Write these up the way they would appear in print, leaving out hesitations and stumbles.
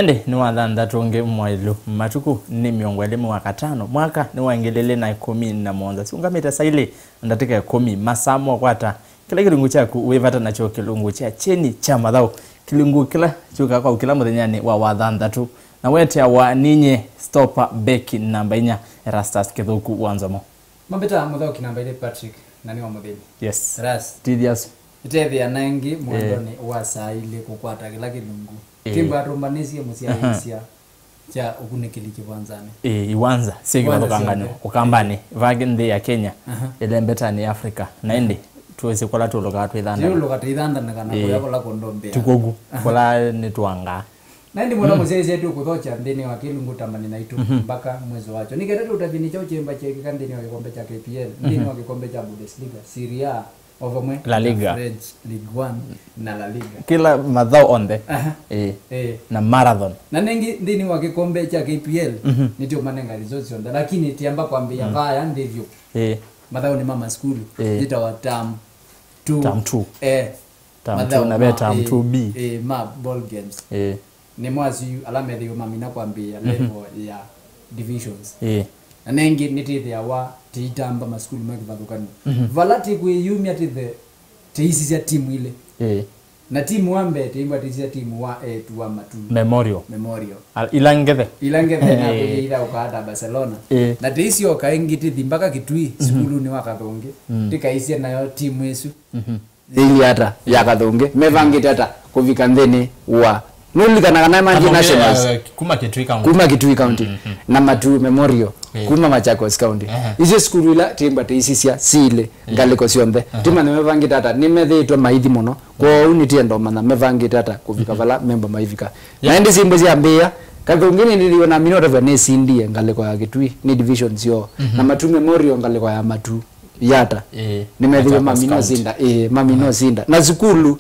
Ende ni wadhanda tuonge mwailu matuku ni miongwele mwaka 5 mwaka ni wangelele na 11 siungamita saili ndatika 10 masamo kwata kila kilungu chaku uwevata nacho kilungu cha cheni cha madhao kilungu kila chuka kwa kila muthenyani wa wadhanda tu na wete wa ninye stopper beki namba inya Erastus Kithuku wanzamo mambeta mudhao kinamba ile Patrick nani wa mutheni yes Ras Tidias itethi anangi mwandoni wa saile kukwata kila kilungu kimba rombanesia musiaisia cha ukunikili kiwanzani iwanza sigi wadokangano ukambani vagende ya Kenya ile mbeta ni Africa na indi tuwezi kola tuloka twithanda tuloka twithanda na kana kwa kola kondombe tukogu kola ni tuanga na ndi mwana muzezi yetu kuthocha ndini wa kilungu tamani na itu mpaka mwezi wacho nikerete utavini chao chemba cheki kandini wa kikombe cha KPL ndini wa kikombe cha Bundesliga Serie A ovamwe La Liga French Ligue 1 na La Liga kila madhao onde na marathon na nengi ndini wa kikombe cha KPL nitio manenga results onda lakini tiamba kwambia vaya ndivyo madhao ni mama school zitawa term 2 term 2 na beta term 2B ma ball games ni mwazi alama ndio mamina kwambia level ya divisions na nengi nitithia wa tiitamba maskuli makivadukani valati kuyumia tithe tiisi ya timu ile na timu wambe tiimba tiisi ya timu wa tu wa matu memorial ilangethe na kuira ukada Barcelona na tiisi okaingi tithi mpaka kitui skulu ni wakathonge tikaisia nayo timu yesu ili hata ya kathonge mevangite hata kuvika ndeni wa nulikana kana Manji Nationals kuma Kitui County na Matu Memorial kuma Machakos County hizo skulu ila timba teisisia sile ngaliko sionde tima nimevangita hata nimethitwa maithi muno kwa unity ndo mana mevangita hata kuvika vala member maivika na ndi simbo cia mbia kathungini niliona minota vya ne sindie ngaliko ya Kitui ni division sio na Matu Memorial ngaliko ya Matu yata nimethiwa mamino zinda mamino zinda na skulu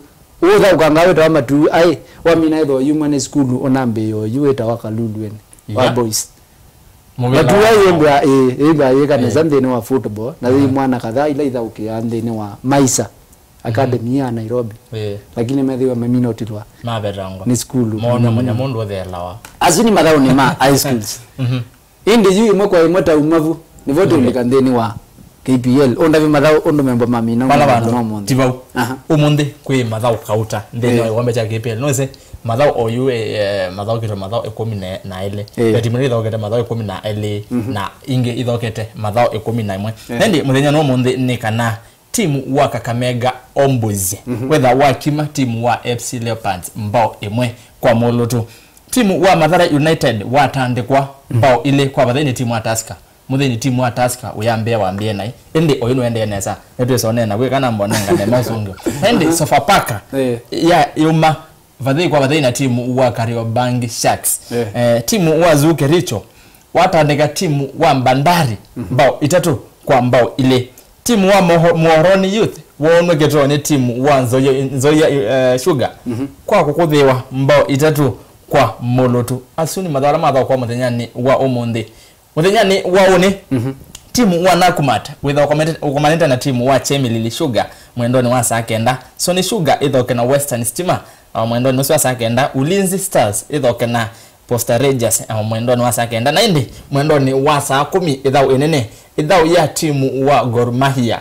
uza ukangawe tawa Matu ai wamina itho human school onambe yo yueta wakalulu ene wa boys Matu ayembwa yeka nezande ni wa football na mwana kadhaa ila itha ukiande ni wa Maisa Academy ya Nairobi lakini methiwa mamino tilwa maberango ni school mona mundu thelawa azuni madhao ni ma high schools indi yu imwe imota umavu ni vote ulikandeni wa KPL onda vi madhao ondo memba mamina no tibau umundi kwi madhao kauta ndeni wa cha KPL no se madhao oyu madhao kito madhao 10 na ile beti mri thogete madhao 10 na ile na inge ithokete madhao 11 ndi muthenya no mundi ni kana timu wa Kakamega Ombuzi whether wa kima timu wa FC Leopards mbao imwe kwa moloto timu wa Mathare United watandikwa mbao ile kwa bathini timu wa Tusker mutheni timu wa Tusker uyambia waambie nai ende oyino ende nesa etwe sone na gwe kana mbonanga ne masungu ende Sofapaka ya yuma vathei kwa vathei na timu wa Kariobangi Sharks timu wa Zuke Richo watandika timu wa Bandari mbao 3 kwa mbao ile timu wa Muhoroni Youth wonwe getone timu wa Nzoia Sugar kwa kukuthiwa mbao 3 kwa moloto asuni madhara madha kwa muthenyani wa umundi muthenyani wa one timu wa Nakumat without commented na timu wa Chemelil Sugar mwendoni wa Sakenda Sony Sugar ithoke na Western Stima mwendoni wa Sakenda Ulinzi Stars ithoke na Posta Rangers mwendoni wa Sakenda na indi mwendoni wa saa 10 ithau enene ithau ya timu wa Gor Mahia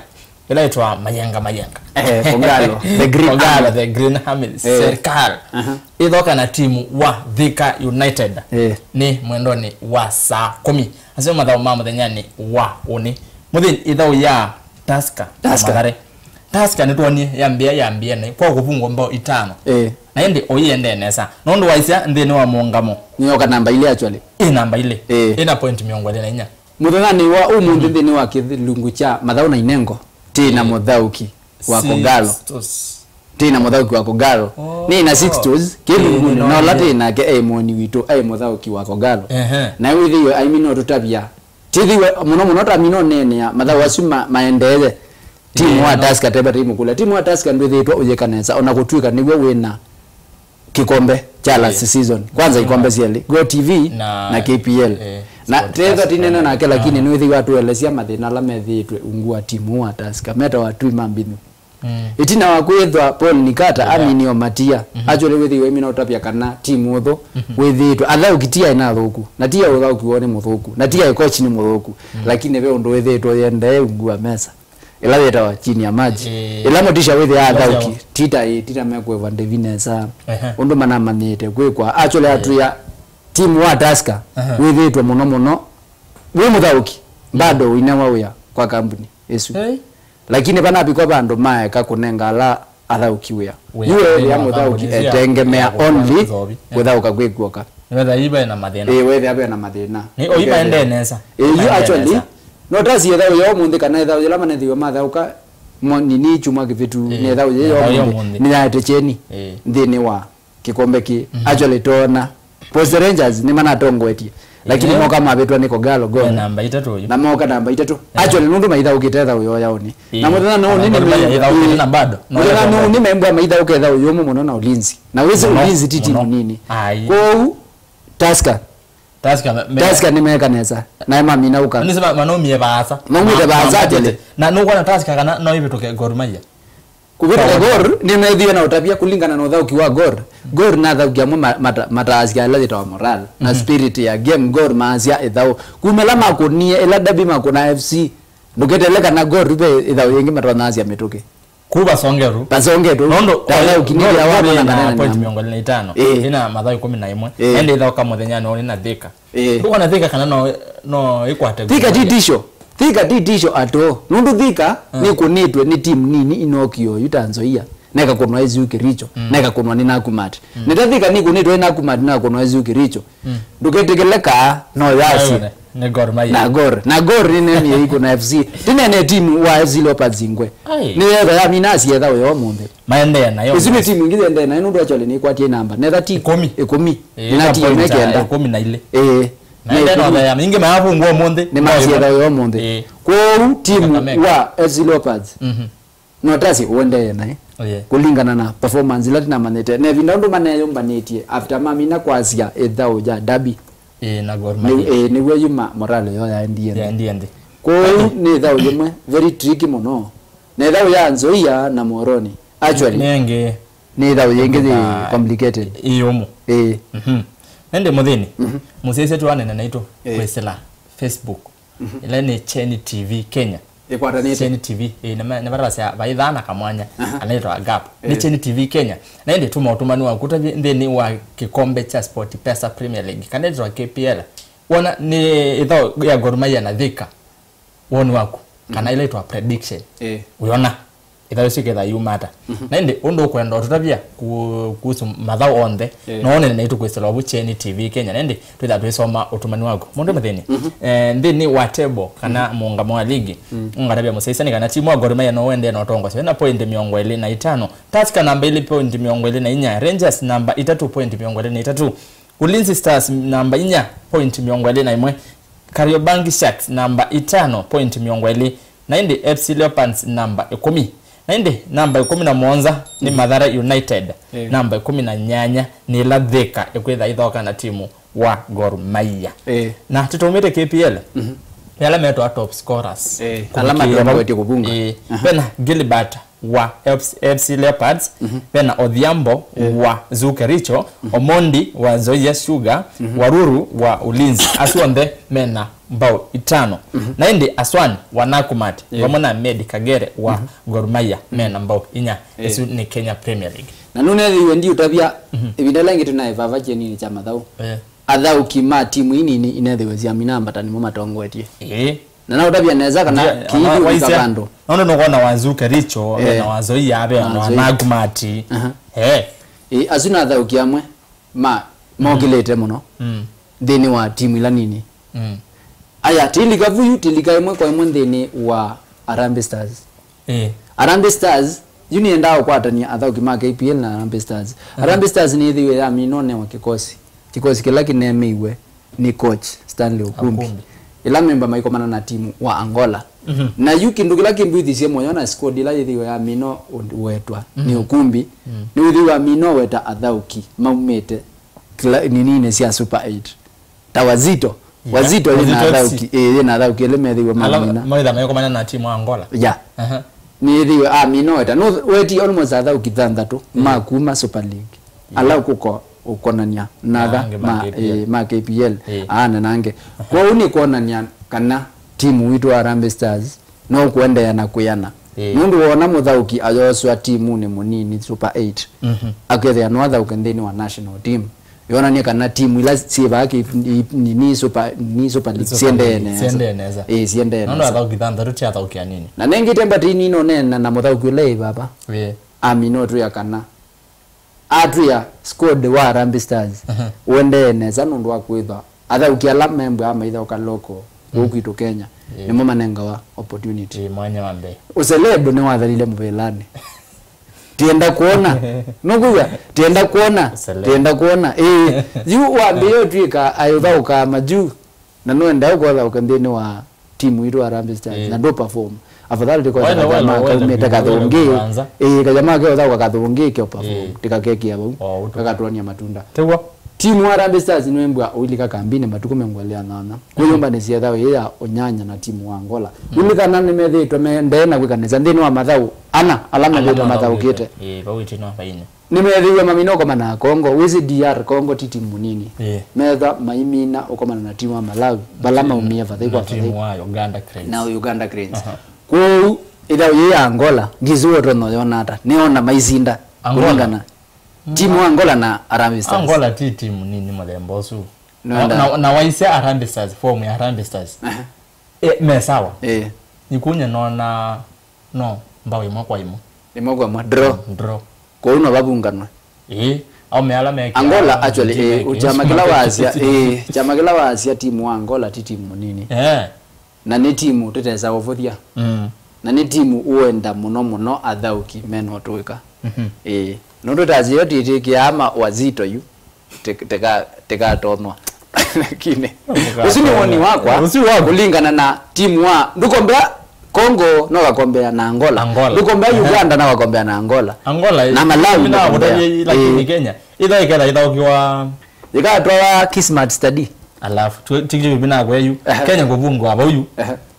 ilaitwa Mayenga Kogalo the Green Hamills serikali ithoka na timu wa Thika United ni mwendoni wa saa 10 asema madhao mama thenyani wa uni muthini ithau ya Tusker nitwoni yambia na kwa kufungwa mbao 5 na ndi oyende nesa nondo waisia ndeni wa muungamo nyoka namba ile actually namba ile ina point miongo ile nya muthani wa umundi ndeni wa kilungu cha madhao na inengo tina muthauki wa Kogalo tina muthauki wa Kogalo ni na 6 toes kilungu no latina ke moni wito muthauki wa Kogalo na withiwe aimino tutabia tithiwe muno tamino nene ya madhao asuma maendele timu wa Tusker teba timu kula timu wa Tusker ndwithitwa ujekanesa ona gutwika nigwe wina kikombe cha last season kwanza ikombe cieli Go TV na KPL na tetha tinena nake lakini nwithiwa tuelesia mathina la methitwe ungua timu wa Tusker meta watu mambinu itina wa kwithwa Paul Nikata amini o matia actually withi we mina utapia kana team utho withitwa athaukitia ina thuku na tia uthauki wone muthuku na tia coach ni muthuku lakini we undu withitwa yende ngua mesa ila weta chini ya maji ila motisha withi athauki tita mekwe Devinesa undu mana manite kwikwa actually atu ya team wa Tusker withitwa muno we muthauki bado inawa uya kwa kampuni yesu lakini bana biko bandu maeka kunenga la athaukiwea yule ya muthauki etengemea only withauka gwikuoka whether iba na mathina whether abe na mathina ni oiba ende nesa you actually no tasi etha yo munde kana etha yo lamane thiwa mathauka nini chuma kivitu ni etha yo munde ni ya techeni ndini wa kikombe ki actually tona Post Rangers ni mana tongwetie lakini moka mabetwa niko galo go namba 3 na moka namba 3 actually nundu maitha ukitetha uyo yaoni na muthana no nini na bado no ni memba maitha uketha uyo muno na ulinzi na wezi ulinzi titi nini ko Tusker ni meka nesa na mami na uka nisema manomie baasa tele na no kwa Tusker kana no ibitoke Gor Mahia kubita Gor ni medhiwa na utapia kulingana na udhauki wa Gor na dhauki amu mataazia ila zitawa moral na spirit ya game Gor maazia idhau kumela makunie ila dabi makuna FC nduketeleka na Gor ibe idhau yengi matanaazia metoke kuba songeru nondo tala ukinia watu na point 5 ina madhau 11 ende idhau kama muthenya no na Thika nduko na Thika kana no ikwate Thika titisho ato nundu Thika ni kunitwe ni team nini inokio yutanzoia neka kunwa Ezuki Richo neka kunwa ni Nakumat Thika ni kunitwe Nakumat na kunwa Ezuki Richo nduketekeleka no yasi ne Gor Mahia na Gor ni nini iko na FC tinene team wa FC Leopards ingwe ni yetha ya minasi yetha yo munde maende na yo izime team ingine ende na nundu actually ni kwatie namba netha team 10 na team mekenda 10 na ile na ya mingi maafu nguo monde ni maziera yo monde kwa timu wa FC Leopards no tasi uende nae kulingana na performance latina manete ne vindondo maneyo mbanetie after mami na kwasia ethao ja dabi na Gor Mahia ni we yuma morale yo ya ndiende kwa ni ethao yumwe very tricky mono ne ethao ya nzoia na moroni actually nenge ni ethao yenge complicated iyomo nende muthini musese tu anene naito kwesela Facebook ile ni Cheni TV Kenya Cheni TV na barasa baidhana kamwanya anaitwa Gap ni Cheni TV Kenya na ende tuma utumani wa kuta ndeni wa kikombe cha Sport Pesa Premier League kanaitwa KPL wana ni idho ya Gor Mahia na Thika woni wako kana ile itwa prediction uliona idha siketha yumata nende undo kwenda tutabia kuhusu madhao onde naone na itu kwesela obu Cheni TV Kenya nende twitha twisoma utumani wako mundu mathini ndini wa table kana muungamo wa ligi ungarabia musaisani kana timu wa Gor Mahia no wende na tongo na point 25 Tusker namba 2 point 24 Rangers namba 3 point 23 Ulinzi Stars namba 4 point 21 Kariobangi Sharks namba 5 point 20 naende FC Leopards namba 10 naende namba 11 ni Mathare United namba 18 ni Thika ekwetha ithoka na timu wa Gor Mahia na tutomete KPL yala meto top scorers alama ndio kubunga bena Gilbert wa FC Leopards bena Odhiambo wa Zuke Richo Omondi wa Nzoia Sugar Waruru wa Ulinzi Aswande mena mbao 5 na indi Aswan wa Nakumat wamona Medi Kagere wa Gor Mahia mena mbao 4 esu ni Kenya Premier League na nune wendi utabia ibidala ngitu na ivava nini cha mathau athau kima timu ini inethewezia minamba tani mo matongwetie na utabia neza kana kiidu kabando nono no gona wazuke Richo na wazoia abe na Nakumati azuna athau kiamwe mogilete muno thini wa timu ila nini aya tilika vuyu tilika imwe kwa imwe thini wa Harambee Stars Harambee Stars yuni endao kwatania athau kima KPL na Harambee Stars Harambee Stars ni thiwe ya minone wa kikosi kila kinemeiwe ni coach Stanley Okumbi ila memba maikomana na timu wa Angola na yuki ndugila kimbithi cie moyo na squad ila yithiwe ya mino wetwa ni Okumbi ni yithiwe ya mino weta athauki maumete nini cia Super 8 tawazito wazito ina athauki ina athauki ile methiwe mamina maitha maikomana na timu wa Angola ni thiwe minota no weti almost atha ukithandatu makuma Super League ala kuko ukonania naga ma KPL ana nange kwa uni kuonania kana timu witu Harambee Stars no kuendelea na kuyana nundu wona muthauki ayoswa timu ni munini Super 8 akethia no athauka ndini wa national team yona ni kana timu ila siba ni Super League siendeneza siendeneza no athauki thandatu tia athaukia nini na nengi temba tini no nena na muthauki le baba amino tu ya kana atu ya squad wa Harambee Stars wendeneza nundu akwitha athauki ala member ama ithoka loko gukitu Kenya ni mama nenga wa opportunity mwanya wambe uselebo ni wathalile mubelani tienda kuona nukuga tienda kuona yu wambio twika ayuthauka maju na no enda ukotha ukandini wa timu iru Harambee Stars na do perform afadhali tiko kama kaumeta kathongi kajama ke uthauka kathongi ke perform tikakeki abo kakatwania matunda tewa timu Harambee Stars ni mbwa ulika kambini matuko mengwalea nana kuyumba ni cia thawe ya onyanya na timu wa Angola ulika nani methitwe ndena kwikaneza ndini wa mathau ana alama ndito mathau kite bawiti no faine ni methiwe maminoko mana Kongo wizi DR Kongo timu nini metha maimina ukomana na timu wa Malawi balama umia fathai kwa timu wa Uganda Cranes na Uganda Cranes kwa ithau ya Angola ngizuo tono yonata niona maizinda kulingana timu Angola na Harambee Stars Angola timu nini malembosu na waisia Harambee Stars form ya Harambee Stars mesawa nikunya nona no mbawe mwakwa imo draw kwa uno babunganwa au meala meke Angola actually uchamagila wasia chamagila wasia timu Angola timu nini na ni timu teteza ovothia na ni timu uenda muno athauki meno twika nondo tazio titiki ama wazito yu teka tonwa lakini usini woni wakwa kulingana na timu wa ndukombea Kongo no gakombea na Angola ndukombea Uganda na gakombea na Angola na Malawi na lakini Kenya ikela ukiwa ikatoa Kismat Study alafu tikije bina gweyu Kenya ngobungu aba uyu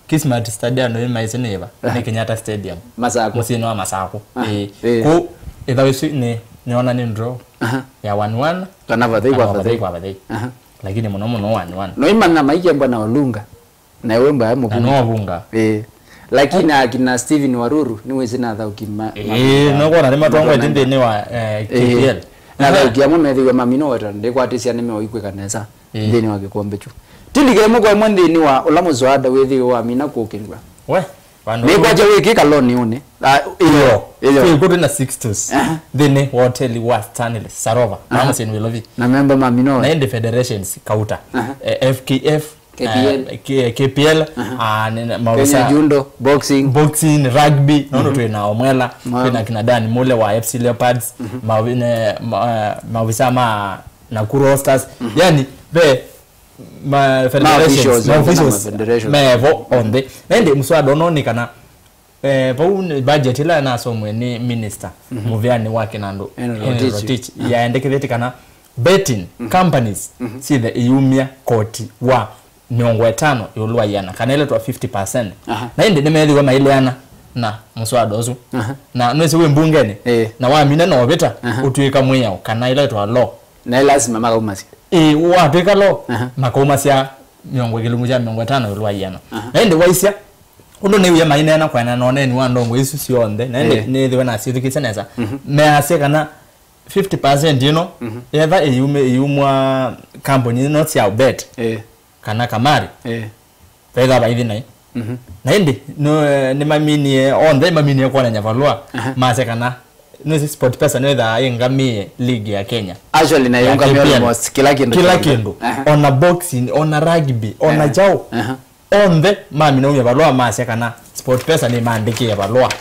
Kismat Stadium no maiseneva ni Kenyatta Stadium Masako musino wa Masako ko idawisi ni niona ni draw ya 1-1 tanavathai kwa vathai lakini muno 1-1 no imana maike mbona Olunga na wemba ya mukunga no bunga lakini akina Steven Waruru ni wezi na thauki no kona rima tongo tinde ni wa KPL na thauki amwe methiwe mamino weta ndikwatisia ni meoikwe kanesa ndini wa gikombe chu tilike mukwa mwende ni wa ulamuzwada wethi wa mina kokengwa we ni kwaje wiki kaloni une iyo go na 6 then hotel wa Stanley Sarova mama sen we love it na member mamino na ende federations kauta FKF KPL mawisa jundo boxing rugby nono twena omwela twena kina Dani mule wa FC Leopards mawisa ma Nakuru Roosters yani be ma federations mevo onde nende mswada ononi kana pauni budget ila na somwe ni minister muvyani wake nando Rotich yaendekethete kana betting companies see the iumia koti wa 50 yolwa yana kana ile to 50% na ende nemeliwa maileana na mswada ozu na nwese we mbungene na wa mina no beta utwika mweya kana ile to law na lazima makaumasi wapeka lo makaumasia 50 yolwa yana na ende waisia undo ne uya maina na kwa na none ni wandongo isu sionde na ende ne thiwe na sithikise neza me ase kana 50% you know either yumwa company not sia bet kana kamari pega ba hivi nai na ende no ne mamini on the mamini kwa na nyavalwa mase kana no sport pesa no da ingami league ya Kenya actually na yongami almost kila kindu on a boxing on a rugby on a jao on the mami no yabalwa mase kana sport pesa ni maandiki yabalwa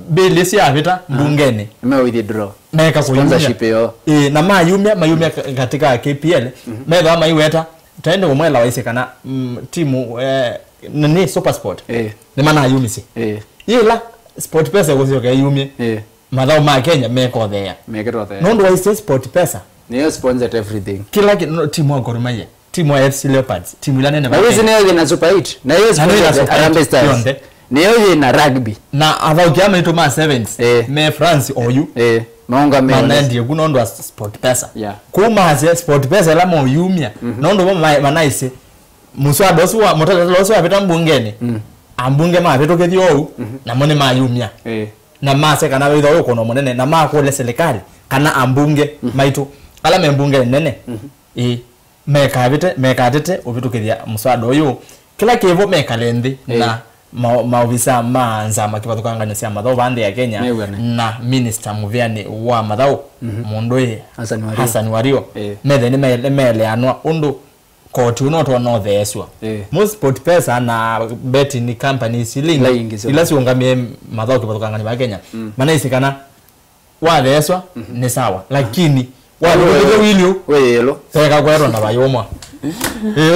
bili si avita mbungeni me withdraw meka sponsorship yo na mayumia katika KPL mega maiweta taende umwela waise kana timu ni super sport ni maana ayumisi ila sport pesa gusio ka yumie madao ma Kenya meko there nondo waise sport pesa ni sponsored everything kila timu Gor Mahia timu ya FC Leopards timu ile nene na hizi ni na Super 8 na hiyo Harambee Stars Niyo na rugby. Na athauki amaitå ma 7s me France oyu maunga me manendie kunondwa sport pesa kuma ase sport pesa la moyumia nondo manaise muswado oswa mutala oswa peta mbungeni ambunge ma peto kethio na mone mayumia na mase kana witho ukono munene na makole serikali kana ambunge maitu ala membunge nene mekatete ubitukithia muswado uyu kila kivo mekalendi na maovisa manza makivathukanganya cia mathau bande ya Kenya na minister Muviani wa mathau mundu Hassan Wario methe ni meleanwa undu koti uno to no theswa most sport pesa na betting company silingi ila siungamie mathau kivathukanganya ba Kenya manaisikana wa theswa ni sawa lakini wa wilio weyelo seka kwero na bayoma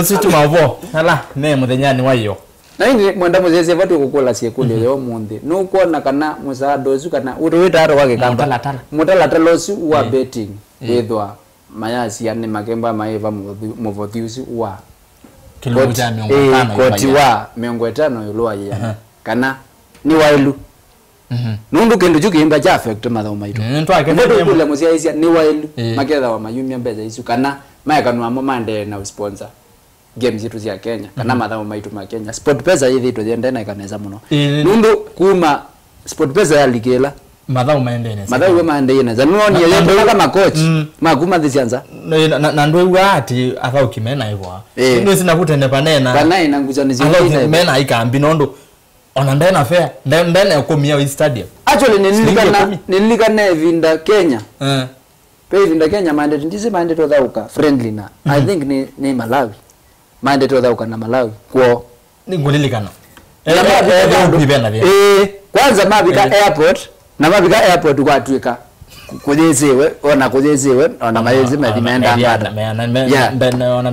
situ mavo ala ne muthenyani wa iyo na ingi mwenda muzeze vatu kukula siekuli leo mundi nukuona kana musado zu kana uruwita haro wake kamba mutala losu wa betting wethwa mayasi yani makemba maiva muvodhiusi wa kilomita 500 koti wa 500 yulwa ya kana ni wailu nundu kendo chukiimba cha affect matho maitu ntu akende kule musia ni wailu maketha wa mayumia mbeza isu kana mayakanwa mande na sponsor games zitu cia Kenya kana mathao maitu ma Kenya sport pesa hithi to thende na ikaneza muno nundu kuma sport pesa yalikela mathao maendene mathao maendene za nuoni ya ndoka ma coach makuma thicianza na ndwe ati athao kimena hivyo ndio sina kutende panena nguzani zingine mena ikambi nondo ona ndena fair ndena komia wa stadium actually nilikana vinda Kenya pe vinda Kenya mandate ndizi mandate odhauka friendly na I think ni Malawi mandate odhauka na Malawi kwa ni ngolilikana kwanza mabika airport na mabika airport kwa tuika kujezewe ona mayezi madimenda ngada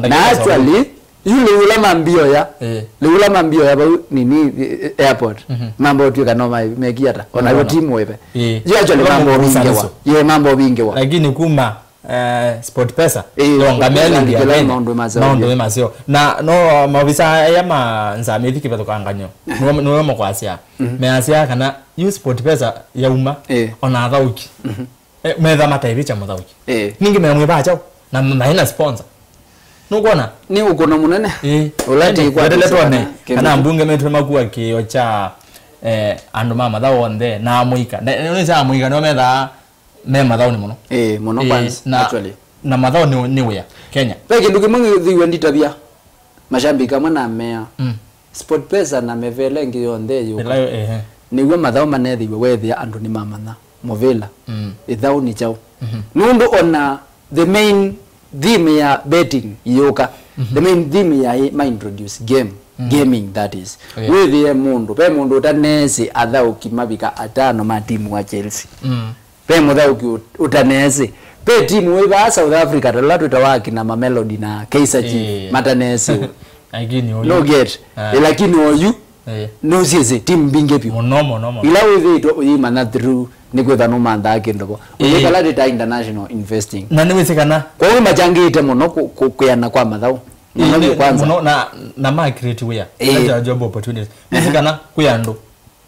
na actually yule ulama mbio ya le ulama mbio ya nini airport mambo tuika no mekiata ona yo timu wewe je actually mambo bingewa lakini kuma sport pesa longameli ndia maondo masio na no mavisa ya manza methiki bethukanganyo no mokwasia measia kana you sport pesa ya uma ona thauki metha mataivicha muthauki ningi memwe bacha na maina sponsor nukuona ni ukono munene ulati kwa teletone kana mbunge metu makua kio cha andu mama thao onde na muika ni sa muika no metha me mathao ni muno muno kwanza actually na mathao ni wea Kenya peke ndugu mungu thiwe nditabia mashambika mwana mea sport pesa na mevele ngionde yuko niwe mathao manethiwe wethia andu ni mamana movela ithau ni chao nundu ona the main theme ya betting yoka the main theme ya ma introduce gaming that is wethia mundu pe mundu utanesi athau kimabika atano ma timu wa Chelsea pe muthauki utanesi pe timu iba South Africa talatu tawaki na Mamelodi na Kaizer Chiefs matanesi lakini no get lakini oyu no siese team binge pi mono ila wewe to yimana through nikwetha no manda kindobo ukala data international investing na niwesekana kwa hiyo majangite muno kuyana kwa mathau kwanza na ma create wea ya job opportunities niwesekana kuyandu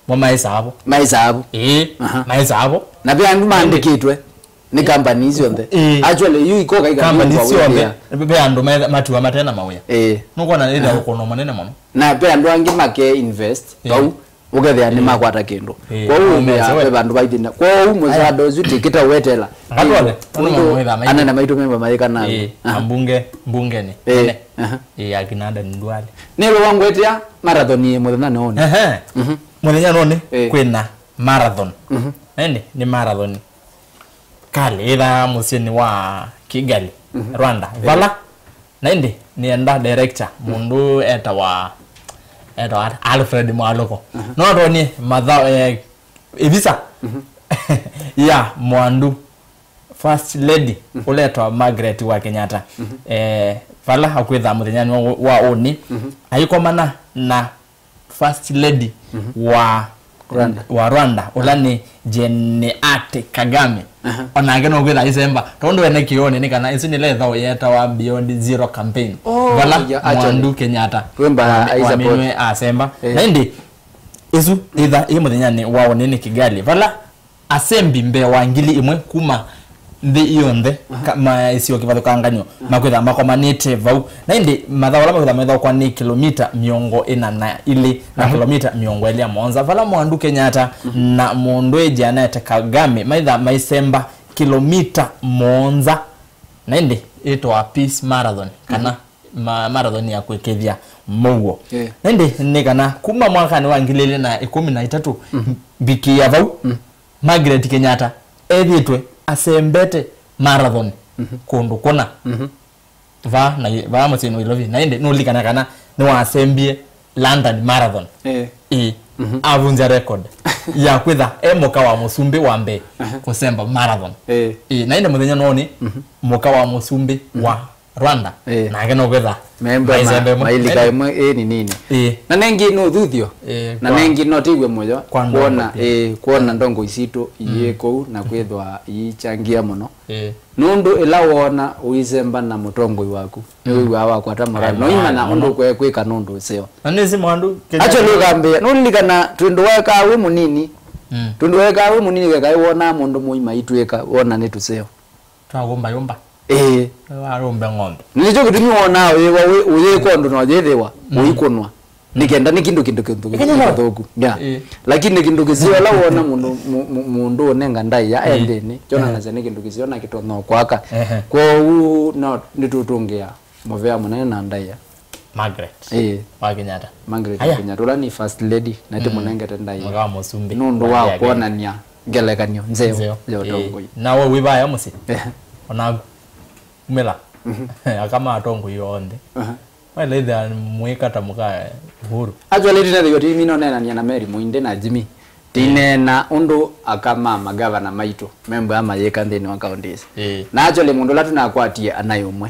maisa hapo maisa hapo na pia andu maandikitwe ni companies yonde actually you ikoka companies yonde be andu matuwa matena mawea nuko na ile ukono manene mama na pe andu angi make invest bau ukethia ni makwata kindu kwa hiyo be bandu baithina kwa hiyo muzado zuti kita wetela atole ana na maitu memba maika na ambunge ni akinanda ndwali nelo wangu etia marathon ni muthenya none muthenya none kwina marathon ni marathon kale ila musini wa Kigali Rwanda vala nende ni enda director mundu eta Alfred Mwaloko no roni madha ibisa ya mwandu first lady uletwa Margaret wa Kenyatta vala hakwitha muthenya wa oni ayikomana na first lady wa Rwanda ulani Jeanette Kagame onange no gwitha isemba tondo ene kione ni kana isu ni letha yeta wa Beyond Zero campaign vala mwandu Kenyatta kwemba aisapo asemba ndi izu either imuthenya ni wao nini Kigali vala asembi mbe wa ngili imwe kuma ndi iyonde kama isio kivatho kanganyo makwitha makomanite vau na indi matha wala makwitha metha kwa ni kilomita miongo ina na ili na kilomita miongo elia monza vala mwandu Kenyatta na mundu Janet Kagame maitha maisemba kilomita monza na indi itwa Peace Marathon kana marathon ya kwekethia mugo na indi ni kana kuma mwaka ni wa 2013 biki ya vau Margaret Kenyatta ethitwe asembete marathon kundu kuna va mutino ilovi na inde no likana kana no asembie London marathon avunja record ya kwitha moka wa musumbi wambe kusemba marathon na inde muthenya noni moka wa musumbi wa Rwanda na ngeno kwitha mailika imwe ni nini na nengi no thuthio na nengi no tigwe moyo kuona ndongo isito yeko na kwithwa yichangia muno nundu ila wona uizemba na mutongo waku ni wiwa wako atamara no imana ondo kweka nundu useo anezi mwandu acho lugambia nulikana twendo weka we munini twendo weka we munini weka wona mundu muima itweka wona ni tuseo twagomba yomba warombe ng'ombe nicho kutumi wona uye kondo no jethewa uikonwa nikenda ni kindu kithuku lakini kindu kizio la wona mundu nenga ndai ya endeni chona na zene kindu kizio na kitono kwaka kwa u no nitutungea movea munene na ndai ya Margaret wa Kenyatta Margaret Kenyatta ula ni first lady na te munenge tendai wa musumbi nundu wa kuonania ngelekanyo nzeo tongo na wewe wibaya musi onagu mela akama atongo yonde wale than mweka tamuka huru actually tena yo timi no nena ni na Mary Muinde na Jimmy tinena undu akama magavana maito member ama yeka ndeni wa counties na actually mundu latu na akwatie anayomwe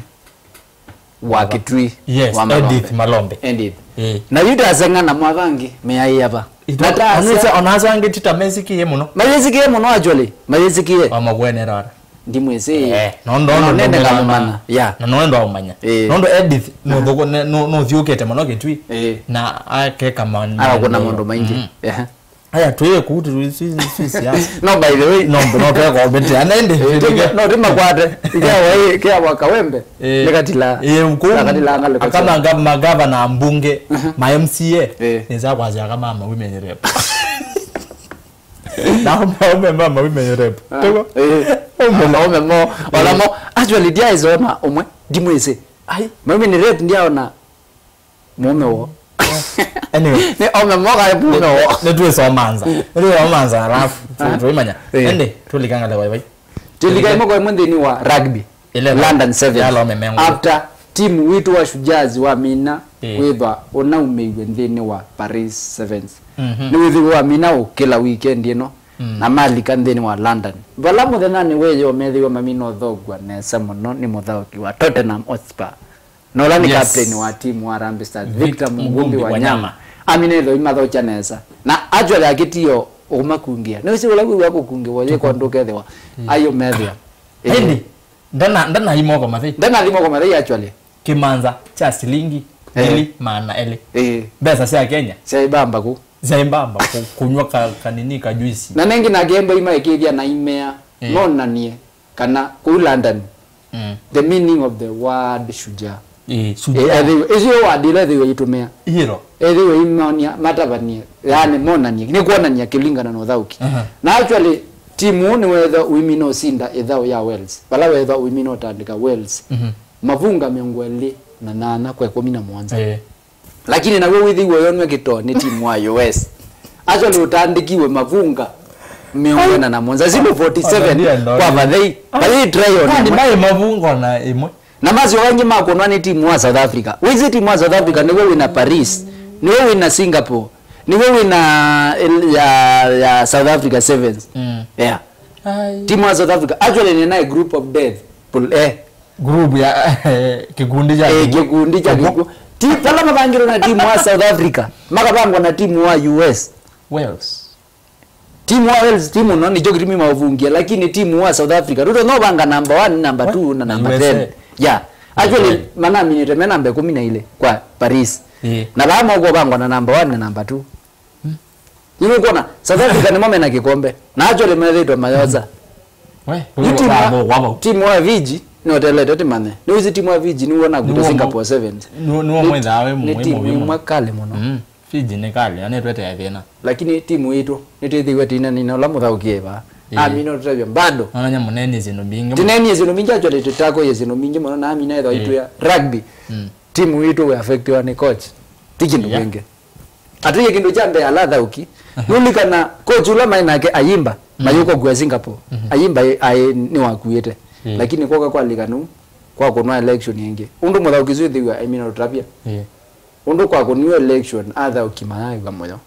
wa Kitui wa Edith Malombe na yuda azenga na mwavangi meyai hapa natasa onazo ange titameziki ye muno actually maziki ye amagwene rara ndimwese nondo nende kamana ya na nondo umanya nondo Edith no thiukete muno Kitui na ake kama kuna mondo maingi aya tuye kutu sisi ya no by the way no peka kwa beti anende no rima kwate kia wakawembe nekatila kama magava na mbunge ma MCA neza kwaza kama ma women rep na mama women rep tego mo olamo actually dia izona omwe dimwese ai women rep ndiaona mume wo anyway ne omemoga ebuno netwe so manza alafu tuimanya ende tulikanga lewa bai tulika imoko mwendeni wa rugby London 7 after team witu wa Shujazi wa Mina wethwa ona umeiwe ndeni wa Paris 7 ni withi wa Mina ukila weekend ino na malika ndeni wa London vala muthena ni weyo methi wa mamino thogwa nesa muno ni muthauki wa Tottenham Hotspur Nola ni captain wa timu wa Harambee Stars Victor Mungumbi wa Nyama aminetho imathocha nesa na actually akitio umakungia no sio lagu wako kungi woje kwa ndokethewa ayo methia hindi ndana imoko mathi actually kimanza cha shilingi ili maana ele pesa cia Kenya zaibamba kunywa kanini ka juice na nengi na gembo imaikithia na imea nonanie kana ku London the meaning of the word shujaa shujaa ezio wadile thiwe itumia hero ethiwe imonia matabania yani monania ni kuonania kilingana na uthauki na actually timu ni wetha uimino sinda ethao ya Wales bala wetha uimino tandika Wales mavunga miongo 28 kwa 11 lakini na wewe withiwe yonwe kito ni timu wa US actually utandikiwe mavunga miongo na monza 047 kwa baadhi try on ni mai mavungo na imwe na mazio wangi makonwa ni timu wa South Africa wizi timu wa South Africa ni wewe na Paris ni wewe na Singapore ni wewe na ya South Africa 7 yeah timu wa South Africa actually ni na group of death group ya kikundi cha timu pala mabangiro na timu wa South Africa makabangwa na timu wa US Wales timu wa Wales timu no ni jogirimi mavungia lakini timu wa South Africa ruto no banga number 1 number 2 na number 10 yeah actually mana minute mena namba 10 ile kwa Paris na bama uko bangwa na number 1 na number 2 Yule kona South Africa ni mama na kikombe. Na actually methitwa mayoza. We, timu wa Viji ni hotelete timane. Ni uzi timu wa Viji ni uona kuto Singapore Sevens. Ni mwenda awe ni timu mwakale muno. Fiji ni kale, ane twete ya thina. Lakini timu itu nitithiwe tina nina la muthaukie ba. Amino tutabia bado. Ananya munene zino bingi. Tineni zino mingi actually tutako yezino mingi muno na amina etho itu ya rugby. Timu itu we affectiwa ni coach. Tikindu wenge. Atuye kindu chambe aladha uki. Nulikana coach ula mainake ayimba. Mayuko kwa Singapore. Ayimba ni wakuite. Lakini kwa liganu kwa kunwa election yenge. Undu muthauki zithiwa amina tutabia. Undu kwa kunwa election atha ukimaya gamoyo.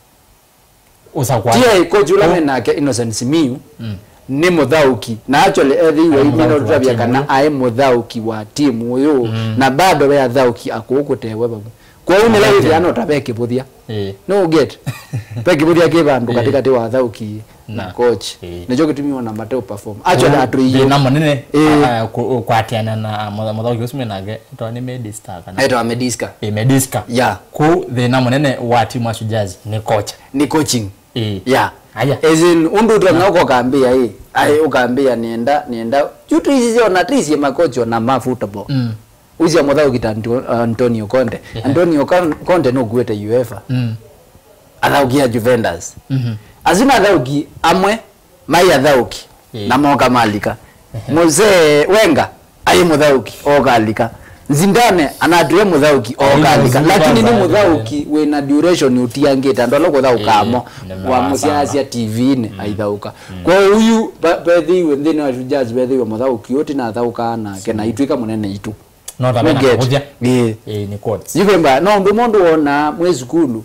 Usakwa. Tia coach ula mainake Innocent Simiyu. Ni muthauki na actually ethiwe imino tutabia kana ae muthauki wa timu uyu na bado we athauki akugutewe babu kwa hiyo nile hivi ano tabeke buthia no get peke buthia kibandu katikati wa athauki na coach nijo gitumi na mateo perform actually atuiyo na manene kwatiana na muthauki usime nage to ni Mediska kana eto Mediska Mediska yeah ku the na manene wa timu ya Shujazi ni coach ni coaching yeah aya as in undu tunako kaambia ukaambia nienda jutu hizi ona trisi makocho na football uzi muthauki Antonio Conte Antonio Conte no gwete UEFA athaukia Juventus azina athauki amwe mai athauki na moka malika Mzee Wenga ayi muthauki okalika Zindane anatuye muthauki okalika lakini ni muthauki wena duration utiangita ndo loko thaukamo wa musiasia TV ne aithauka kwa huyu bethi wendine wa Shujazi bethi wa muthauki oti na thauka na kena itwika munene itu no tabena kuja ni coach yikemba no ndo mondo ona mwezukulu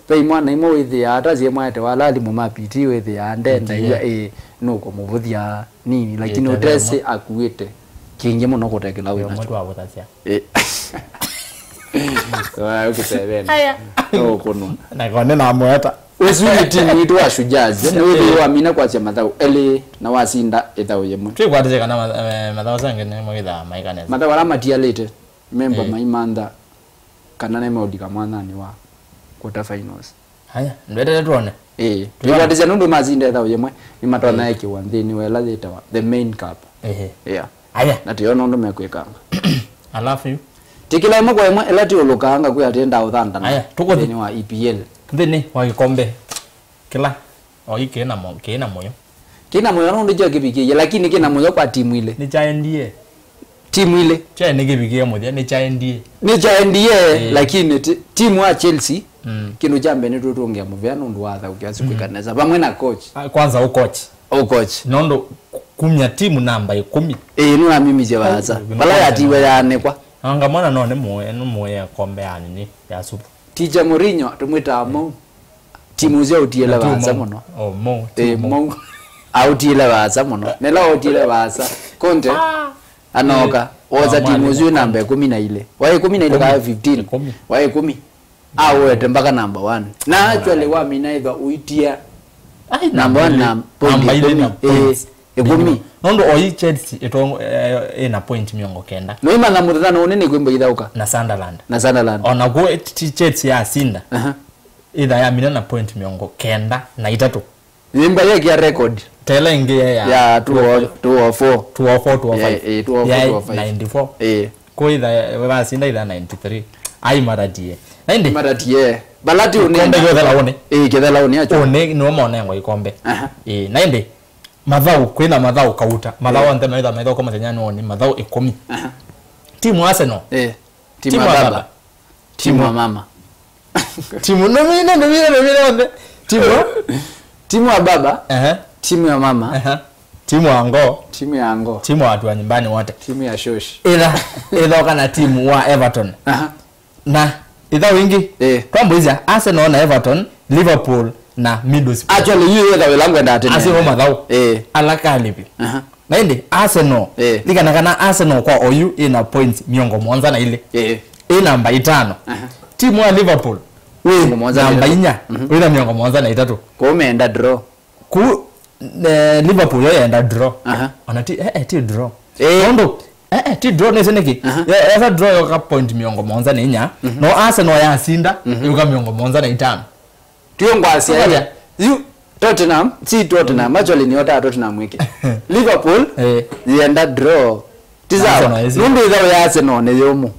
pe mwana imo withi atazie mwate walali mu mapiti withi andenda ya nuko muvuthia nini lakini utese akuite kingi muno kutekela uyo mtu wa gutacia ukisebena no kunwa na kone na mweta Wezu timu itu wa Shujazi niwe wa mina kwa chama thau ele na wasinda ethau yemwe twi kwatije kana mathao sange ne mwitha maikaneza matha wala matialite member maimanda kana ne modika mwanani wa quarter finals haya ndwete tuone twatije nundu mazinda ethau yemwe ni matona yake wa nthini wela thita wa the main cup yeah haya natio nundu mekwikanga alafu you tikila imwe kwa imwe elati ulukanga kwa atenda uthanda haya tuko ni wa EPL thini wa gikombe kila oike na moyo kina moyo no ndijo kibikie lakini kina moyo kwa timu ile ni chaendie timu ile cha ni kibikie moja ni chaendie lakini timu wa Chelsea kinu jambe ni tutungia muvyano ndo watha ukiasi kwikaneza pamwe na coach kwanza o coach nondo kumya timu namba 10 nuna mimi je baza bala ya tiwe yane kwa anga mwana no ne moye kombe ani ni ya supu Tija Mourinho tumwita mo timu zio utiele baza muno mo autiele baza muno nela utiele baza Conte anoka oza timu zio namba 10 na ile wae 10 na ile ka 15 wae 10 awete mpaka number 1 na actually wa mina idha uitia number 1 na point 10 nondo oyi Chelsea eto ina point miongo kenda no ima na muthano nini kwimba ithauka na Sunderland ona go Chelsea ya sinda ida ya mina na point miongo kenda na itatu imba yake ya record tela inge ya 204 94 ko ida wa sinda ida 93 ai maratie balati unembe yothe laone acho one no mona ngo ikombe naende mathau kwina mathau kauta mathau ante maitha maitha koma tenya no ni mathau 10 timu Arsenal timu baba timu mama timu no mine onde timu wa baba timu ya mama timu ango timu watu wa nyumbani wote timu ya shoshi ila kana timu wa Everton na idha wingi kwambo hizi Arsenal na Everton Liverpool na Middlesbrough actually you the langu enda atene asi homa thau alaka lipi na indi Arsenal ligana kana Arsenal kwa oyu ina points miongo mwanza na ile namba 5 timu ya Liverpool namba 4 ina miongo mwanza na 3 kwa umeenda draw ku Liverpool yaenda draw anati ti draw ndo ti draw neseneki ya draw yoka point miongo mwanza na 4 no Arsenal ya sinda yoka miongo mwanza na 5 tiyo ngwasia You Tottenham, si Tottenham, actually ni ota Tottenham wiki. Liverpool, yenda draw. Tizawa, nundu idhawo ya Arsenal ne yomu.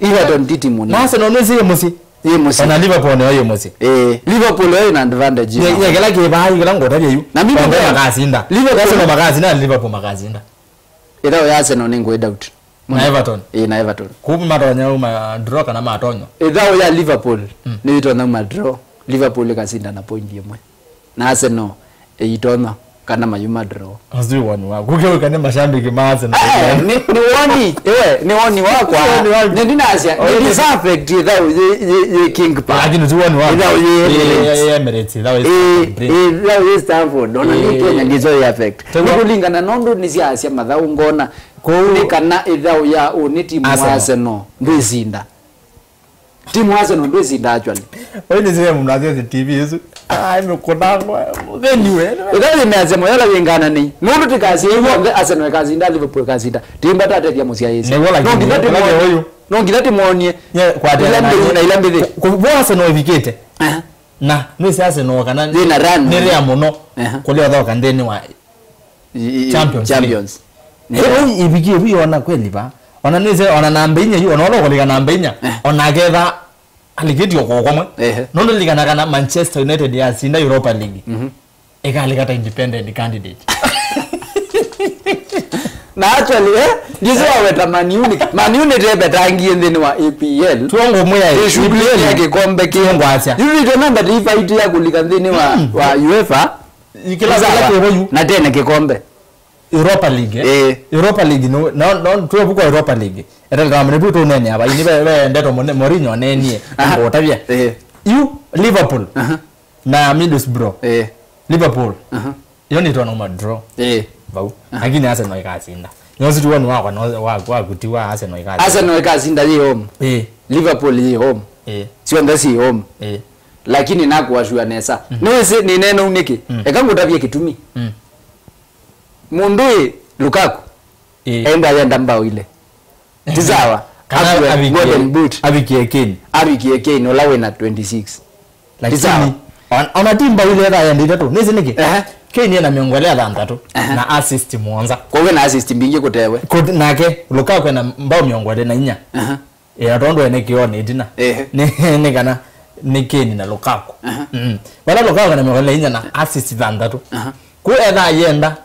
Everton titi muni. Na Arsenal nezi ye musi. Ye musi. Ona Liverpool ne ye musi. Liverpool yo ina advantage. Ye kela ke ba yi lango tabe yu. Na mimi magazinda. Liverpool magazinda Liverpool magazinda. Idhawo ya Arsenal ni ngwe doubt. Na Everton. Na Everton. Kubi matonya uma draw kana matonyo. Idhawo ya Liverpool ni itona ma draw. Liverpool kasinda na point yemwe. Na Arsenal itona kana mayuma draw. Azui wani wa. Kuke kana mashambiki ma Arsenal. Ni wani wako. Ndina Asia. Ni perfect idhawo ye King Power. Lakini tu wani wa. Idhawo ye Emirates idhawo ye Stamford. Dona ni Kenya ndizo ya effect. Nikulingana nondo ni sia Asia madhau ngona. Ni kana idhawo ya ni timu Arsenal ndozinda. Timu Arsenal ndozinda actually. Wewe ni zile mnazio TV hizo. Imekodangwa. Anyway. Idhawo imesema yala wengana ni. Nondo tikazi hiyo Arsenal kazinda Liverpool kazinda. Timba tata ya musia hizi. No ngidati muonie. Kwa ilambide. Kwa Arsenal vikete. Na no si Arsenal kana na run. Ni ria muno. Kule wadao kandeni wa Champions. Ibigie huyo wana kweli ba. Ona nise ona namba inya yu ona olo kolika namba inya. Ona getha aligeti okokomwe. Nondo ligana kana Manchester United ya sinda Europa League. Eka aligata independent candidate. Na actually ndizo waweta Man United betangie ndeni wa EPL. Tuongo moya EPL yake kombe kiongo acha. You remember the fight ya kulika ndeni wa UEFA. Ikila kebo na tena kikombe. Europa League Europa League no tuwe buko Europa League era ngamne buto nene aba ini be ndeto Mourinho nenie otabia you Liverpool na Middlesbrough Liverpool yoni to no draw bau lakini Arsenal ikazinda yosi tuone wa kutiwa Arsenal ikazinda Arsenal ikazinda ye home Liverpool ye home sio ndasi home lakini nakuwashua nesa niwese ni neno uniki ekangutabia kitumi Mundui Lukaku enda yenda mbao ile tizawa kana golden boot abikie Kane olawe na 26 tizawa ona timba ile ya yenda to nezi niki Kane yana miongolea dhantatu na assist muonza kwa we na assist mbingi kutewe nake Lukaku na mbao miongole na inya atondo ene kione idina ni kana ni Kane na Lukaku wala Lukaku na miongole inya na assist dhantatu ku edha yenda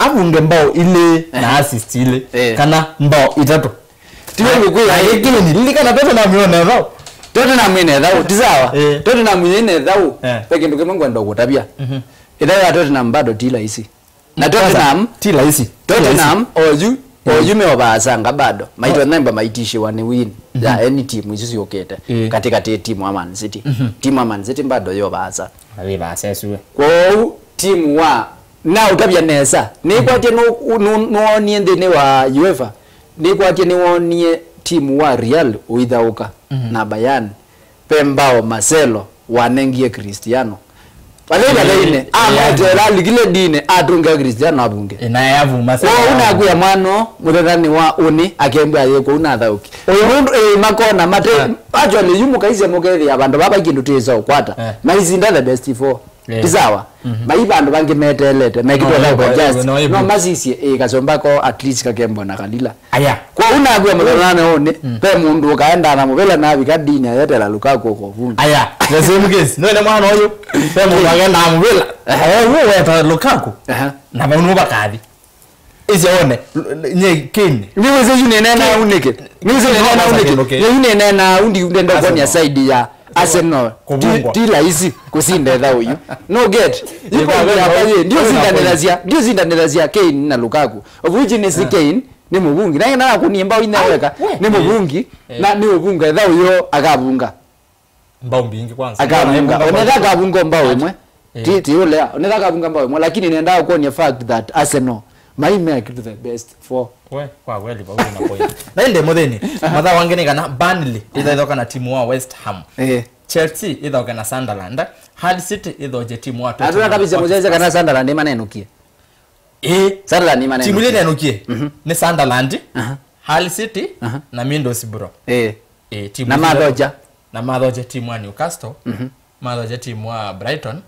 abunge mbao ile na assist ile kana mbao itatu tiwe ngukui ayekile ni likana peto na mione mbao toto na mwene dhau tizawa toto na mwene dhau peke nduke mungu ndo kutabia idhawa ya toto na mbado tila isi na toto na tila isi toto na oju mewabasanga bado maito namba maitishe wani win ya any team isusi yokete katika timu wa Man City timu wa Man City bado yobasa abibasa suwe kwa timu wa na utabia nesa ni kwaje no niende wa UEFA ni kwaje ni wonie timu wa Real uidhauka na Bayern Pembao Marcelo wanengie Cristiano Palela leine amatela ligile dine atunga Cristiano abunge na yavu Marcelo una kuya mano mudadani wa uni akembwa yeko una dhauki oyo makona mate actually yumu kaize mugezi abantu baba kindu tizo kwata maizinda the best four tizawa maibantu bangimetelete mekitwala kwa just no masisi kazombako at least kakembo na kalila aya kwa una kuya mudadani one pe mundu kaenda na mubela na bikadini ayetela Lukaku ko vunja aya the same case no ile mwana oyo pe mundu kaenda na mubela wewe eta Lukaku na banu bakadi isione nye Kane niweze yunene na unike niweze yunene na unike yunene na undi ndendo kwa side ya Arsenal tila hizi kusinda dha huyu no get yuko hapa ndio zindanelazia Kane na Lukaku of which ni Kane ni mubungi na kuniemba inaweka ni mubungi na ni mubunga dha huyo akabunga mbao mbingi kwanza akabunga unataka abunga mbao imwe titi yule unataka abunga mbao imwe lakini nenda kuonia fact that Arsenal my make to the best for we kwa kweli ba una point na ende modeni madha wangene kana Burnley idha na timu wa West Ham Chelsea idha kana Sunderland Hull City idha je timu wa Tottenham atuna kabisa mozeza kana Sunderland maneno kie Sunderland maneno timu ile nukie ni Sunderland Hull City na Middlesbrough timu na madhoja timu wa Newcastle matha timu wa Brighton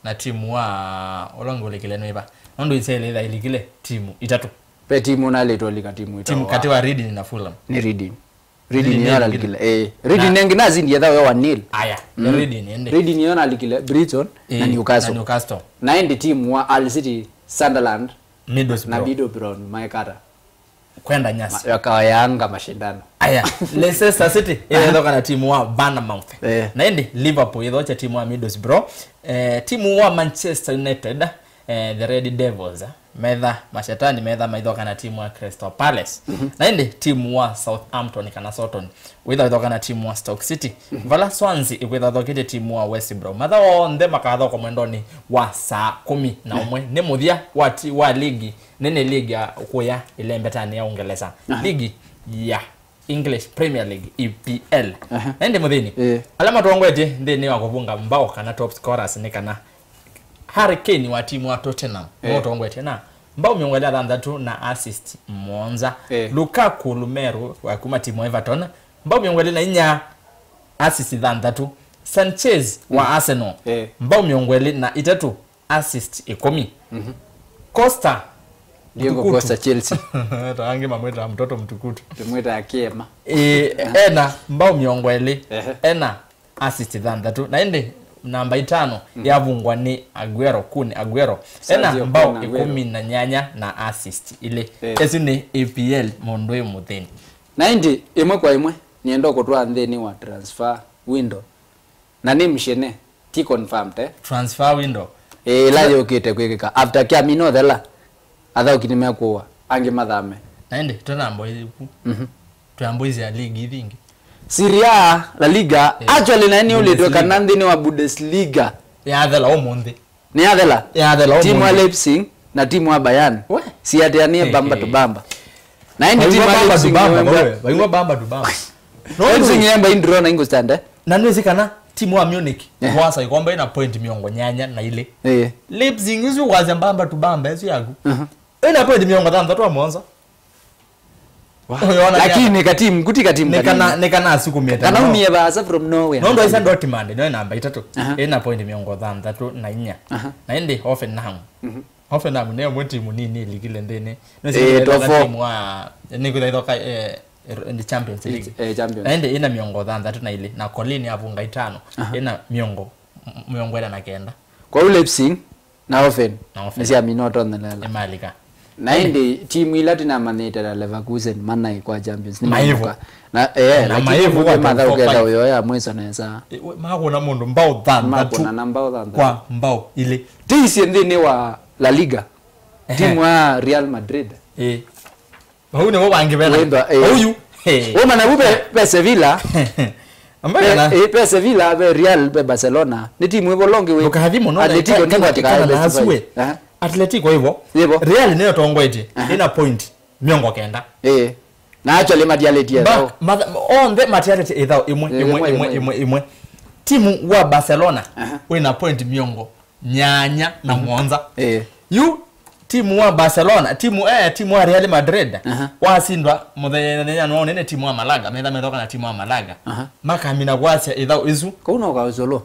na timu wa olongole kile noiba ndo isele ida ilikile timu itatu pe timu na leto lika timu itatu timu kati wa Reading na Fulham ni Reading yona likile Reading nengi nazi ndiye dawe wa nil aya Reading ende Reading yona likile Brighton na Newcastle na ndi timu wa Hull City Sunderland Middlesbrough maekara kwenda nyasi yakawa Yanga mashindano aya Leicester City inatoka na timu wa Bournemouth na ndi Liverpool idocha timu wa Middlesbrough timu wa Manchester United the Red Devils medha mashetani medha maidoka na timu wa Crystal Palace na ndi timu wa Southampton kana Southampton idoka na timu wa Stoke City vala Swansea idoka timu wa West Brom madha onde makadho kwa mwendoni wa saa 11 ni muthia wa ligi nene ligi ya kuya ile mbetani ya Uingereza ligi ya English Premier League EPL ende muthini alama tuongwete ndini wa kuvunga mbao kana top scorers ni kana Harry Kane wa timu wa Tottenham tuongwete na mbao miongwele thandatu na assist Monza Lukaku Lumero wa kuma timu wa Everton mbao miongwele na inya assist thandatu Sanchez wa Arsenal mbao miongwele na itatu assist 10 Costa Diego Costa Chelsea taange mamweta mtoto mtukutu tumweta akema ena mbao miongwele ena assist thandatu na ende namba 5 yavungwa ni Aguero ena mbao 18 na assist ile esi ni EPL mondwe muthini na indi imwe kwa imwe nienda kutwa nthini wa transfer window na ni mshene ti confirmed transfer window la yokite kwekeka after kya mino thela atha ukinimea kuwa ange mathame na indi tunambo iku tuamboizi ya ligi thingi Serie A La Liga actually na ni uletwe kana nthini wa Bundesliga ya thela omonthi ni ya thela omonthi timu wa Leipzig na timu wa Bayern si atianie bamba to bamba na indi timu wa Leipzig baingwa bamba to bamba Leipzig yamba indro na ingo stand na nwezi kana timu wa Munich wasa ikomba ina point miongo nyanya na ile Leipzig izu waza bamba to bamba ezu yagu ina point miongo thandatu wa Monza lakini katimu kutika timu nekana siku mieta kana umie baza from nowhere ndo isa Dortmund no namba 3 ina point miongo thandatu na inya na indi Hoffenheim Hoffenheim ne mweti munini ligile ndene no timu wa nikutha idoka in the Champions League champions na indi ina miongo thandatu na ile na Colini avunga 5 ina miongo ila na kenda kwa Leipzig na Hoffen nisi aminoto nela Malika na indi timu ila tina maneta na Leverkusen manai kwa Champions ni maivu na lakini kwa madha ukenda uyo ya mweso nesa mako na mundu mbao thandatu na mbao thandatu kwa mbao ile tisi ndini wa La Liga timu wa Real Madrid huyu ni wangi bena huyu wewe na ube Sevilla ambaye pe Sevilla be Real be Barcelona ni timu hivyo longi wewe ukahadhimu no Atletico ndio katika na aswe Atletico hivyo Real nayo tongwete ina point miongo kenda na actually materiality yao on the materiality ithao imwe timu wa Barcelona ina point miongo nyanya na Monza you timu wa Barcelona timu wa Real Madrid wasindwa muthenya no nene timu wa Malaga metha methoka na timu wa Malaga makamina gwasya ithao izu kauna ukazolo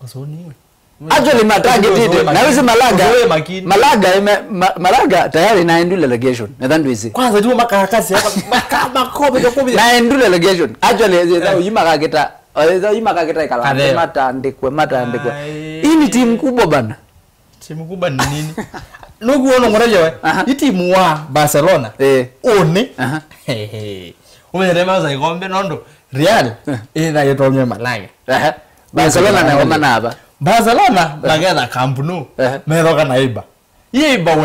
osoniwe actually matarget na wizi Malaga tayari na endule relegation nadhani wizi kwanza juu makakasi hapa makobe na endule relegation actually ithao yimakageta ikala matandikwe hii ni timu kubwa bana timu kubwa ni nini nugu ono ngorejewe hii timu wa Barcelona one umerema za ikombe nondo Real ina yetonye Malaga Barcelona na ngoma naba Barcelona nagetha Camp Nou methoka na iba iba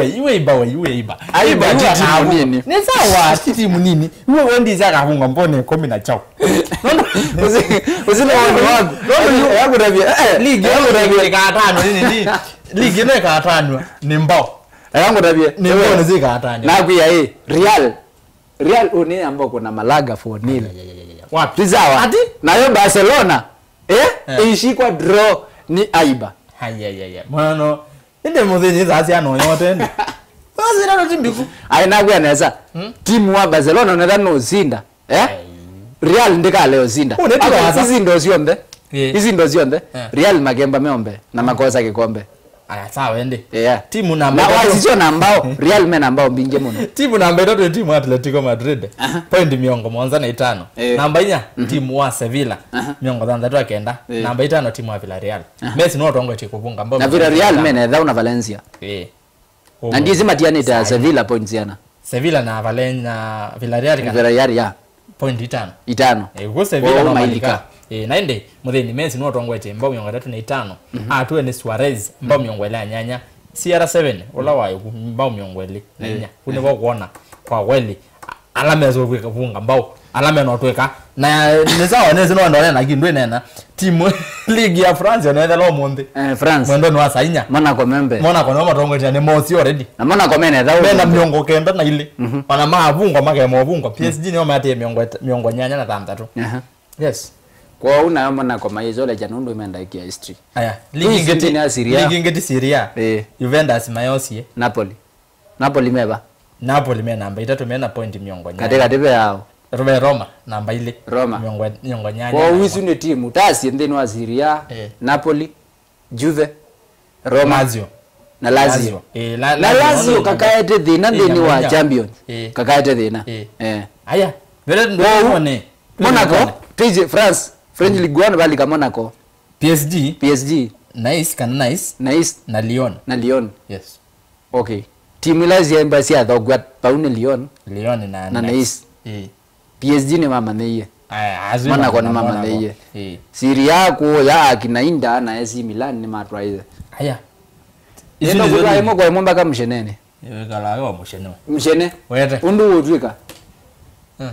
timu nini ni sawa timu nini wewe wendi za kafunga mbone 10 chao usina wangu yangu tabia ligi yangu katano nini ligi ne katano ni mbao yangu tabia ni mbao zika katano na kuya Real une ambao kuna Malaga 4-0 wapi sawa na yo Barcelona ishikwa draw ni aiba haya mwana ende muthini zazi ano yote ende basi nalo timbiku aina gwa neza timu wa Barcelona unadhani uzinda Real ndika leo zinda sisi ndio siombe hizi ndo zionde Real Makemba meombe na makosa kikombe aya sawa ende timu namba na wazisio nambao Real men nambao mbinge muno timu namba 3 timu Atletico Madrid point miongo mwanza na 5 namba 4 timu wa Sevilla miongo danda tu akenda namba 5 timu wa Villarreal Messi no tongo chikuvunga mbona na Villarreal men edha una Valencia na ndizi matiani ta Sevilla points yana Sevilla na Valencia Villarreal kana Villarreal ya point 5 kwa Sevilla no Malika naende mutheni Messi no tongwete mbao miongo 3 na 5 tuwe ni Suarez mbao miongo ile nyanya CR7 ola wayo mbao miongo ile nyanya kune kwa kuona kwa kweli alama zo kweka mbao alama no tweka na nezawa neze no ndone na kindwe nena timu league ya France no ethelo monde France mwendo no asainya Monaco membe Monaco no matongwete ne mosi already na Monaco mene thao bena miongo kenda na ile pana mavungo make mavungo PSG no mate miongo nyanya na 3 yes kwa una Monaco maizole janundu imeenda ikia history aya ligi ngeti Syria Juventus mayosie Napoli meba Napoli mena namba 3 mena point miongo nyanya katika debe yao Roma namba ile miongo nyanya kwa wisu ni timu tasi ndeni wa Syria Napoli Juve Roma na Lazio na Lazio kakaete thina ndeni wa Champions kakaete thina aya vile ndo ne Monaco TJ France French Ligue 1 bali kama Monaco PSG nice na Lyon yes okay timu Lazio embassy athogwa paune Lyon na nice PSG ni mama neye Monaco ni mama neye Syria ko ya akinainda na AC Milan ni matwaize aya ino kula imo kwa momba kama mshenene kala yo mshene wete undu utwika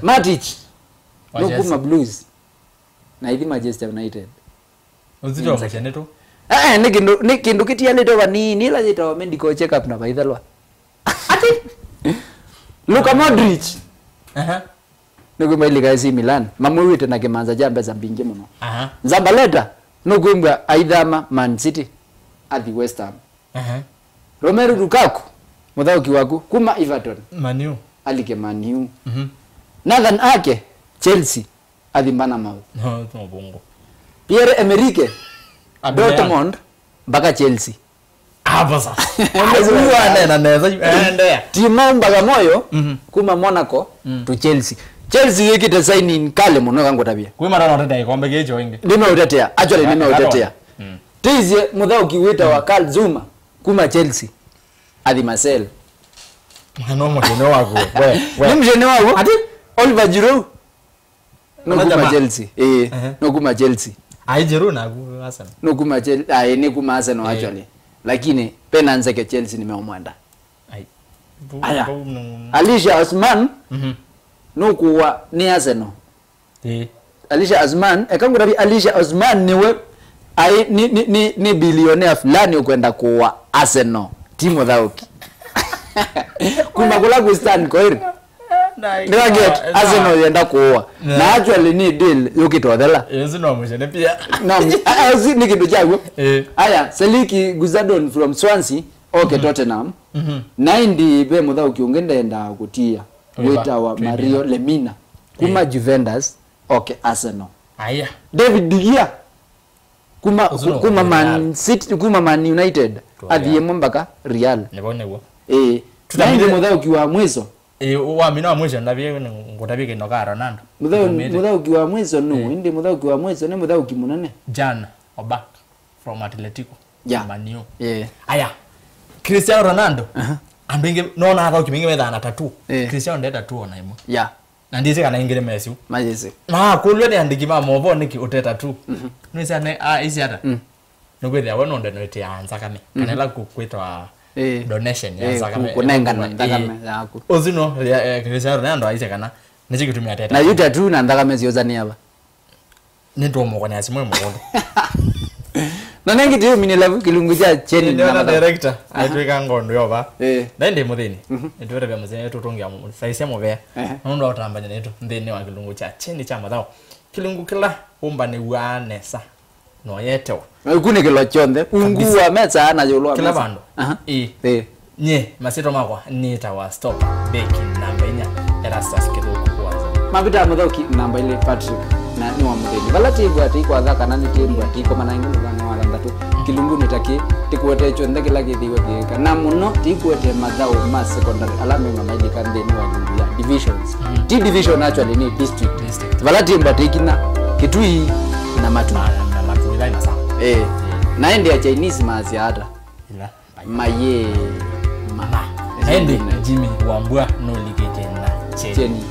Matic no kuma Blues na hivi Manchester United uzito mshene tu ni kindu kitia leto vanini la jeta medical check up na baidhalwa ati Luka Modric nuko ile AC Milan mamwite na kemanza jambe za mbinge muno Zabaleta nuko aidhama Man City at West Ham Romelu Lukaku mudhauki wako kuma Everton Manu alike Manu Nathan Ake Chelsea adhimbana mao no bongo Pierre-Emerick Dortmund mpaka Chelsea hapo sasa huwa neza endea timu mbaga moyo kuma Monaco to Chelsea yekite signing kale muno kango tabia kuma ndo ndenda ikombe gejo ingi ndime utetea actually ndime utetea tizie mudhauki wita wa Karl Zuma kuma Chelsea adi Marcel mano mjeno wako we ni mjeno wako ati Oliver Giroud no kuma Chelsea no kuma Chelsea ai Giroud na Arsenal no kuma Chelsea ni kuma Arsenal actually lakini penanze ke Chelsea nimeomwanda ai Alisha Osman no kuwa ni Arsenal Alisha Osman ekangu rabi Alisha Osman niwe ai ni billionaire fulani ukwenda kuwa Arsenal timu dhauki kuma kula kustan koiri ndio get Arsenal yenda kuwa na actually ni deal yokitodela yesu no mshene pia no azi ni kitu changu aya Seliki Guzadon from Swansea okay Tottenham 90 be mudha ukiongenda enda kutia wita wa Mario Lemina kuma Juventus okay Arsenal aya David De Gea kuma Man City kuma Man United adhiemo mpaka Real nebonegwo tutamide mudha ukiwa mwizo wa mina mwizo ndabye ngotabike no ka Ronaldo mudha ukiwa mwizo no ndi mudha ukiwa mwizo ni mudha ukimunane Jan Oblak from Atletico Man U aya Cristiano Ronaldo ambinge nona hata ukiminge wetha na tattoo Cristiano ndeta tattoo ona imo na ndize kana ingire Messi majese na kulwe ni andiki ma movo niki uteta tattoo nwisa ne isi hata nogwethe awano ndo noti anza kame kanela kukwetwa donation ya sakame kunengana ndakame yako ozino Cristiano Ronaldo aise kana nichikitumia teta na yuta tu na ndakame ziozani aba nito moko ni asimwe moko na nengi tiu mini level kilungu cha cheni na director aitweka ngondo yoba ndende muthini ndwere bya muthini tutungia saisi move ndo utambanya netu ndini wa kilungu cha cheni cha mathao kilungu kila umba ni wanesa no yetewa kune kilo chonde unguwa meza na yolo kila bando nye masito makwa nita wa stop beki namba inya Erastus kidogo kwanza mabita muthoki namba ile Patrick na ni wa mutheni bala tibu ati kwa thaka na ni tibu ati kwa manangi mwana wa ndatu kilungu mitaki tikuete cho ndege la githiwe kika na muno tikuete madhao ma secondary alame mama ile kande ni wa ya divisions T division actually ni district bala tibu ati kina Kitui na Matu ila ina sawa na ende ya Chinese mazi hata ila maye mama ende Jimmy Wambua no ligete na cheni